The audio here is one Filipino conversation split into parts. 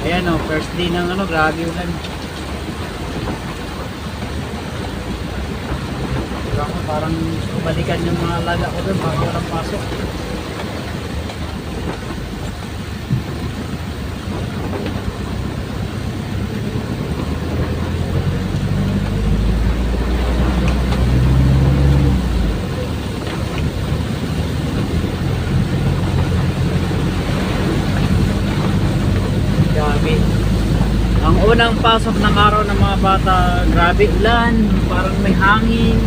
Ayan o, first day ng ano, grabe ulan. Parang balikan yung mga alaga ko doon, baka walang pasok. Grabe. Ang unang pasok ng araw ng mga bata, grabe ulan, parang may hangin.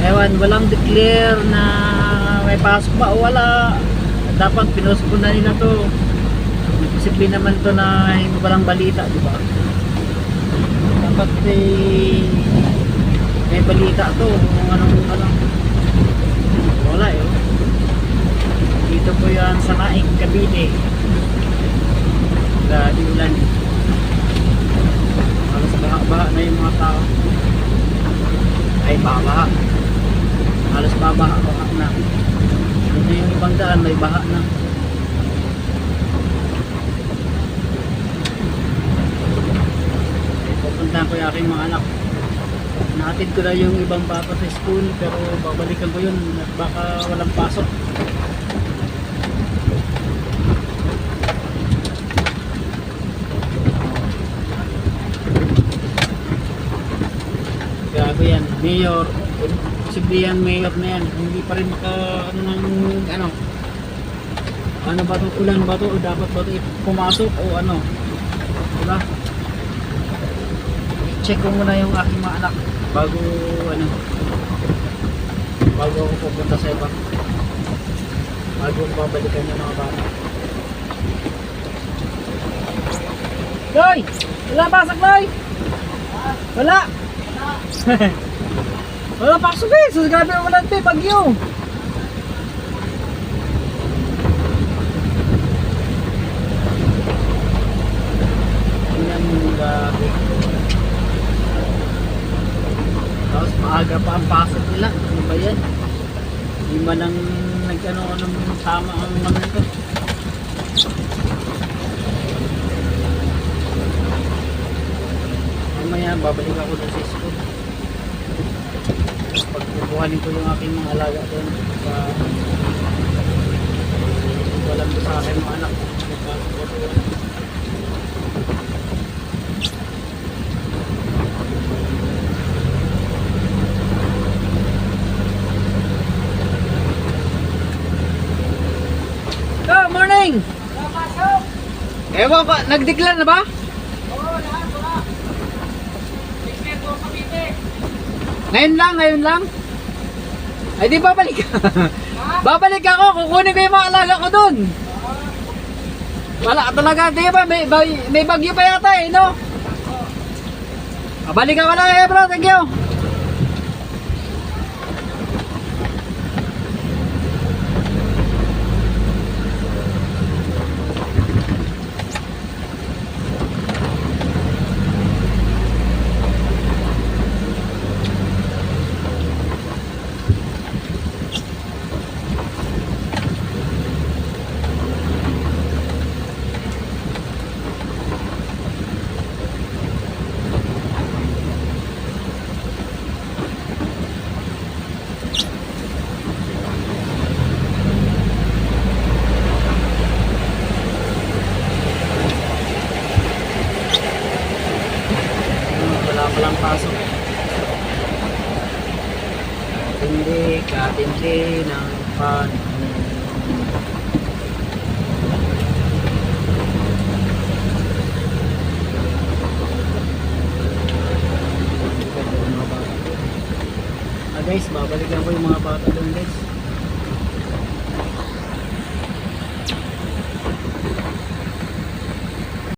Ewan, walang declare na may pasok ba o wala. Dapat pinuspon na nila to. Posible naman to na walang balita, di ba? Dapat may balita to kung anong wala eh. Dito po yan sa Naik, Cavite. Grabe ulan. Halos baha-baha na yung mga tao. Ay, baha-baha. Halos babaha na. Ito yung ibang daan, may baha na. Pupuntahan ko yung aking mga anak. Naatid ko na yung ibang bata sa school, pero babalikan ko yun at baka walang pasok. Grabe yan, mayor. Posible yan, mayor na yan. Hindi pa rin maka, ano ba ito, ulan ba ito, o dapat ba ito pumasok o ano, diba? Check ko muna yung aking mga anak bago ako pupunta sa iba, bago ko babalikan yung mga bata. Loy! Wala pasok, Loy! Wala! Wala pasok eh! So grabe ang ulan eh, bagyo! Tapos maaga pa ang pasok nila. Ano ba yan? Hindi man ang nag-ano-anong tama ang mga ito. Mamaya babalik ako doon sa school. Pagpupuhanin ko yung aking mga alaga doon. Walang ko sa aking mga anak. Good morning! Ewan pa, nag-declare na ba? Oo, lahat, wala. Declare ko Cavite. Ngayon lang? Ay di babalik ka. Babalik ako, kukunin ko yung mga alaga ko dun. Wala talaga, di ba? May bagyo pa yata eh, no? Balik ako na eh bro, thank you. Walang pasok. Katindi ng pan. Guys, babalikan ko yung mga bata doon guys.